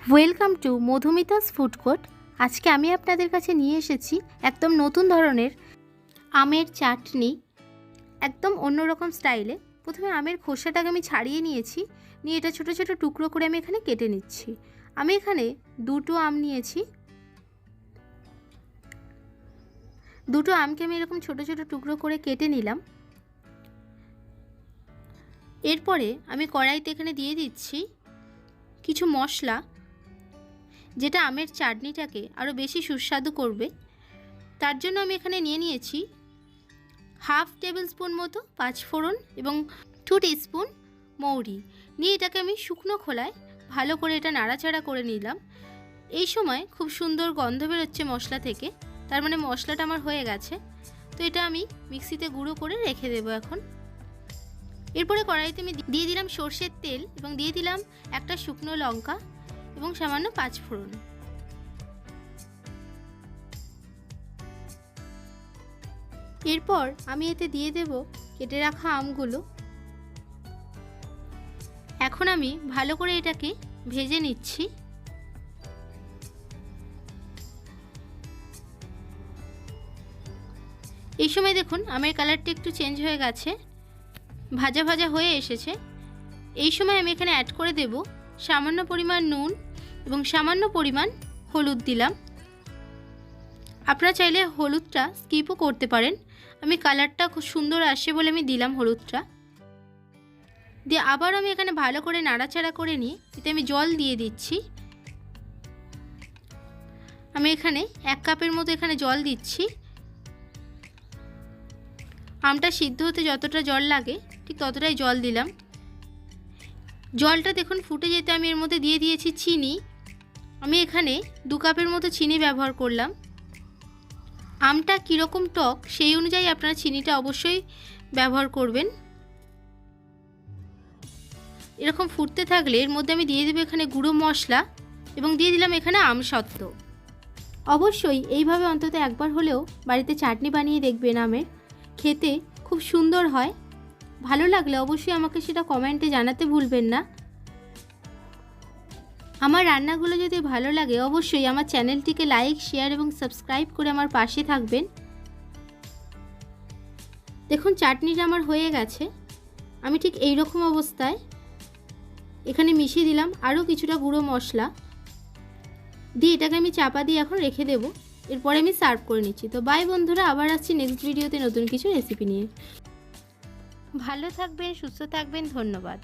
Welcome to Madhumita's food court. আজকে আমি আপনাদের কাছে নিয়ে এসেছি একদম নতুন ধরনের আমের চাটনি, একদম অন্যরকম স্টাইলে। প্রথমে আমের খোসাটাকে আমি ছাড়িয়ে নিয়েছি, নিয়ে এটা ছোটো ছোটো টুকরো করে আমি এখানে কেটে নিচ্ছি। আমি এখানে দুটো আম নিয়েছি, দুটো আমকে আমি এরকম ছোটো ছোটো টুকরো করে কেটে নিলাম। এরপরে আমি কড়াইতে এখানে দিয়ে দিচ্ছি কিছু মশলা, যেটা আমের চাটনিটাকে আরও বেশি সুস্বাদু করবে। তার জন্য আমি এখানে নিয়ে নিয়েছি হাফ টেবিল স্পুন মতো পাঁচফোড়ন এবং 2 টিস্পুন মৌরি। নিয়ে এটাকে আমি শুকনো খোলায় ভালো করে এটা নাড়াচাড়া করে নিলাম। এই সময় খুব সুন্দর গন্ধ বেরোচ্ছে মশলা থেকে, তার মানে মশলাটা আমার হয়ে গেছে। তো এটা আমি মিক্সিতে গুঁড়ো করে রেখে দেবো এখন। এরপরে কড়াইতে আমি দিয়ে দিলাম সর্ষের তেল এবং দিয়ে দিলাম একটা শুকনো লঙ্কা এবং সামান্য পাঁচফোড়ন। এরপর আমি এতে দিয়ে দেব কেটে রাখা আমগুলো। এখন আমি ভালো করে এটাকে ভেজে নিচ্ছি। এই সময় দেখুন আমের কালারটা একটু চেঞ্জ হয়ে গেছে, ভাজা ভাজা হয়ে এসেছে। এই সময় আমি এখানে অ্যাড করে দেব সামান্য পরিমাণ নুন এবং সামান্য পরিমাণ হলুদ দিলাম। আপনারা চাইলে হলুদটা স্কিপও করতে পারেন, আমি কালারটা খুব সুন্দর আসে বলে আমি দিলাম হলুদটা। দিয়ে আবার আমি এখানে ভালো করে নাড়াচাড়া করে নিয়ে এতে আমি জল দিয়ে দিচ্ছি। আমি এখানে 1 কাপের মতো এখানে জল দিচ্ছি। আমটা সিদ্ধ হতে যতটা জল লাগে ঠিক ততটাই জল দিলাম। জলটা দেখুন ফুটে যেতে আমি এর মধ্যে দিয়ে দিয়েছি চিনি। আমি এখানে 2 কাপের মতো চিনি ব্যবহার করলাম। আমটা কীরকম টক সেই অনুযায়ী আপনারা চিনিটা অবশ্যই ব্যবহার করবেন। এরকম ফুটতে থাকলে এর মধ্যে আমি দিয়ে দেবো এখানে গুঁড়ো মশলা এবং দিয়ে দিলাম এখানে আমসত্ত্ব। অবশ্যই এইভাবে অন্তত একবার হলেও বাড়িতে চাটনি বানিয়ে দেখবেন আমের, খেতে খুব সুন্দর হয়। ভালো লাগলে অবশ্যই আমাকে সেটা কমেন্টে জানাতে ভুলবেন না। আমার রান্নাগুলো যদি ভালো লাগে অবশ্যই আমার চ্যানেলটিকে লাইক, শেয়ার এবং সাবস্ক্রাইব করে আমার পাশে থাকবেন। দেখুন চাটনিটা আমার হয়ে গেছে। আমি ঠিক এই রকম অবস্থায় এখানে মিশিয়ে দিলাম আরও কিছুটা গুঁড়ো মশলা দিয়ে এটাকে আমি চাপা দিয়ে এখন রেখে দেব। এরপরে আমি সার্ভ করে নিচ্ছি। তো বাই বন্ধুরা, আবার আসছি নেক্সট ভিডিওতে নতুন কিছু রেসিপি নিয়ে। ভালো থাকবেন, সুস্থ থাকবেন, ধন্যবাদ।